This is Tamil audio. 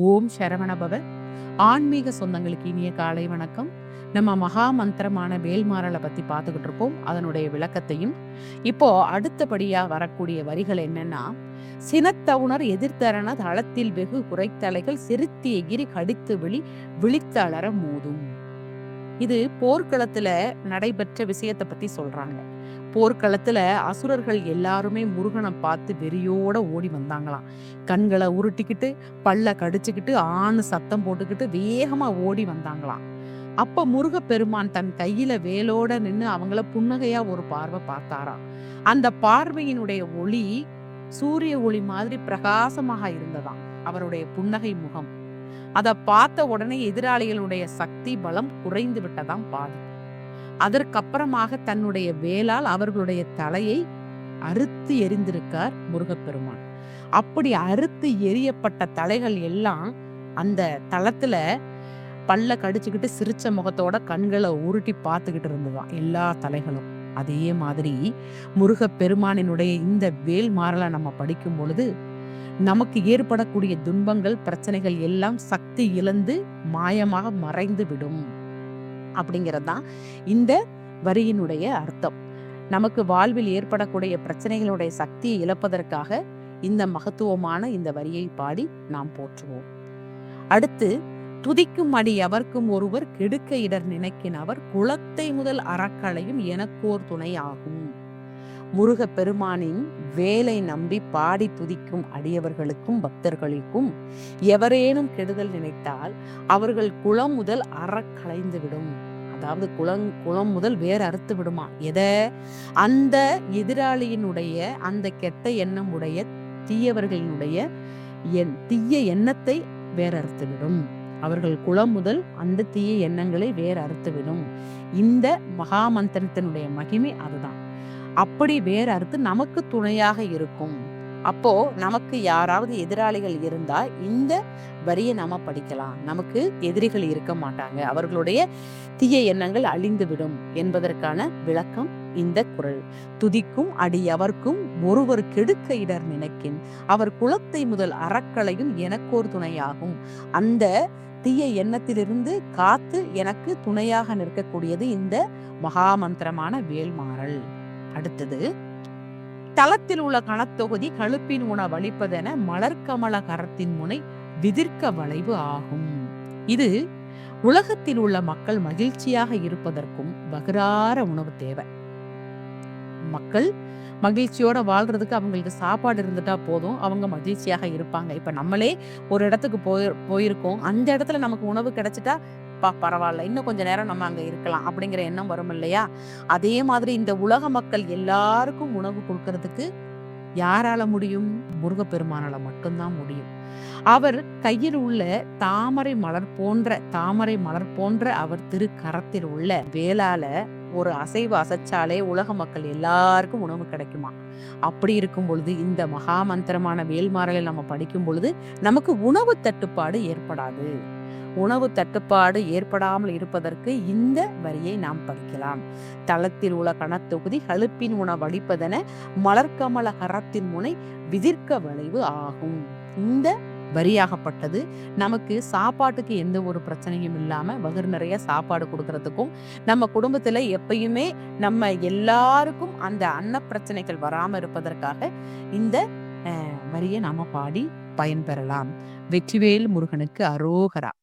ஓம் சரவணபவ. ஆன்மீக சொந்தங்களுக்கு இனிய காலை வணக்கம். நம்ம மகா மந்திரமான வேல்மாறலை பத்தி பார்த்துக்கிட்டு இருப்போம், அதனுடைய விளக்கத்தையும். இப்போ அடுத்தபடியா வரக்கூடிய வரிகள் என்னன்னா, சினத்தவுணர் எதிர்த்தரண தளத்தில் வெகு குறைத்தலைகள் சிறுத்தி எகிரி கடித்து விழித்தளர மோதும். இது போர்க்களத்துல நடைபெற்ற விஷயத்தை பத்தி சொல்றாங்க. போர்க்களத்துல அசுரர்கள் எல்லாருமே முருகனை பார்த்து வெறியோட ஓடி வந்தாங்களாம். கண்களை உருட்டிக்கிட்டு பல்ல கடிச்சுக்கிட்டு ஆணு சத்தம் போட்டுக்கிட்டு வேகமா ஓடி வந்தாங்களாம். அப்ப முருகப்பெருமான் தன் கையில வேலோட நின்னு அவங்கள புன்னகையா ஒரு பார்வை பார்த்தாராம். அந்த பார்வையினுடைய ஒளி சூரிய ஒளி மாதிரி பிரகாசமாக இருந்ததாம் அவருடைய புன்னகை முகம். அதை பார்த்த உடனே எதிராளிகளுடைய சக்தி பலம் குறைந்து விட்டதாம் பாதி. அதற்கப்புறமாக தன்னுடைய வேலால் அவர்களுடைய தலையை அறுத்து எரிந்திருக்கார் முருகப்பெருமான். அப்படி அறுத்து எரியப்பட்ட தலைகள் எல்லாம் அந்த தளத்துல பல்ல கடிச்சுக்கிட்டு சிரிச்ச முகத்தோட கண்களை உருட்டி பார்த்துக்கிட்டு இருந்ததாம் எல்லா தலைகளும். அதே மாதிரி முருகப்பெருமானினுடைய இந்த வேல்மாறலை நம்ம படிக்கும் பொழுது நமக்கு ஏற்படக்கூடிய துன்பங்கள் பிரச்சனைகள் எல்லாம் சக்தி இழந்து மாயமாக மறைந்து விடும் அப்படிங்கிறதுதான் இந்த வரியினுடைய அர்த்தம். நமக்கு வாழ்வில் ஏற்படக்கூடிய பிரச்சனைகளுடைய சக்தியை இழப்பதற்காக இந்த மகத்துவமான இந்த வரியை பாடி நாம் போற்றுவோம். அடுத்து, துதிக்கும் அடி எவர்க்கும் ஒருவர் கெடுக்க இடர் நினைக்கினவர் குலத்தை முதல் அறக்களையும் எனக்கோர் துணை ஆகும். முருக பெருமானின் வேலை நம்பி பாடி துதிக்கும் அடியவர்களுக்கும் பக்தர்களுக்கும் எவரேனும் கெடுதல் நினைத்தால் அவர்கள் குலம் முதல் அறக்களைந்து விடும். அதாவது குலம் முதல் வேற அறுத்து விடுமா. அந்த எதிராளியினுடைய அந்த கெட்ட எண்ணம் உடைய தீயவர்களினுடைய தீய எண்ணத்தை வேற அறுத்து விடும். அவர்கள் குலம் முதல் அந்த தீய எண்ணங்களை வேற அறுத்து விடும். இந்த மகாமந்திரத்தினுடைய மகிமை அதுதான். அப்படி வேற அறுத்து நமக்கு துணையாக இருக்கும். அப்போ நமக்கு யாராவது எதிராளிகள் இருந்தா இந்த வரியை நாம படிக்கலாம். நமக்கு எதிரிகள் இருக்க மாட்டாங்க, அவர்களுடைய தீய எண்ணங்கள் அழிந்து விடும் என்பதற்கான விளக்கம் இந்த குறள். துதிக்கும் அடியவர்க்கும் ஒருவர் கெடுக்க இடர் நினைக்கின் அவர் குலத்தை முதல் அறக்களையும் எனக்கோர் துணையாகும். அந்த தீய எண்ணத்திலிருந்து காத்து எனக்கு துணையாக நிற்கக்கூடியது இந்த மகாமந்திரமான வேல்மாறல். அடுத்தது, தளத்தில் உள்ள கணத்தொகுதி கழுப்பின் உணவளிப்பதென மலர்கமல கரத்தின் முனை விதிர்க்க வளைவு ஆகும். இது உலகத்தில் உள்ள மக்கள் மகிழ்ச்சியாக இருப்பதற்கும் வகுறார உணவு தேவை. மக்கள் மகிழ்ச்சியோட வாழ்றதுக்கு அவங்களுக்கு சாப்பாடு இருந்துட்டா போதும், அவங்க மகிழ்ச்சியாக இருப்பாங்க. இப்ப நம்மளே ஒரு இடத்துக்கு போயிருக்கோம், அந்த இடத்துல நமக்கு உணவு கிடைச்சிட்டா பரவாயில்ல, இன்னும் கொஞ்ச நேரம் நம்ம அங்க இருக்கலாம் அப்படிங்கிற எண்ணம் வரும் இல்லையா. அதே மாதிரி இந்த உலக மக்கள் எல்லாருக்கும் உணவு கொடுக்கறதுக்கு யாரால முடியும்? முருகப்பெருமானால மட்டும்தான் முடியும். அவர் கையில் உள்ள தாமரை மலர் போன்ற அவர் திருக்கரத்தில் உள்ள வேளால ஒரு அசைவு அசைச்சாலே உலக மக்கள் எல்லாருக்கும் உணவு கிடைக்குமா. அப்படி இருக்கும் பொழுது இந்த மகாமந்திரமான வேல்மாறலை நம்ம படிக்கும் பொழுது நமக்கு உணவு தட்டுப்பாடு ஏற்படாது. உணவு தட்டுப்பாடு ஏற்படாமல் இருப்பதற்கு இந்த வரியை நாம் படிக்கலாம். தளத்தில் உள்ள கணத்தொகுதி கழுப்பின் உணவளிப்பதென மலர்கமல கரத்தின் முனை விதிர்க்க வளைவு ஆகும். இந்த வரியாகப்பட்டது நமக்கு சாப்பாட்டுக்கு எந்த ஒரு பிரச்சனையும் இல்லாம வயிறு நிறைய சாப்பாடு கொடுக்கறதுக்கும், நம்ம குடும்பத்துல எப்பயுமே நம்ம எல்லாருக்கும் அந்த அன்ன பிரச்சனைகள் வராம இருப்பதற்காக இந்த வரியை நாம பாடி பயன்பெறலாம். வெற்றிவேல் முருகனுக்கு அரோகரா.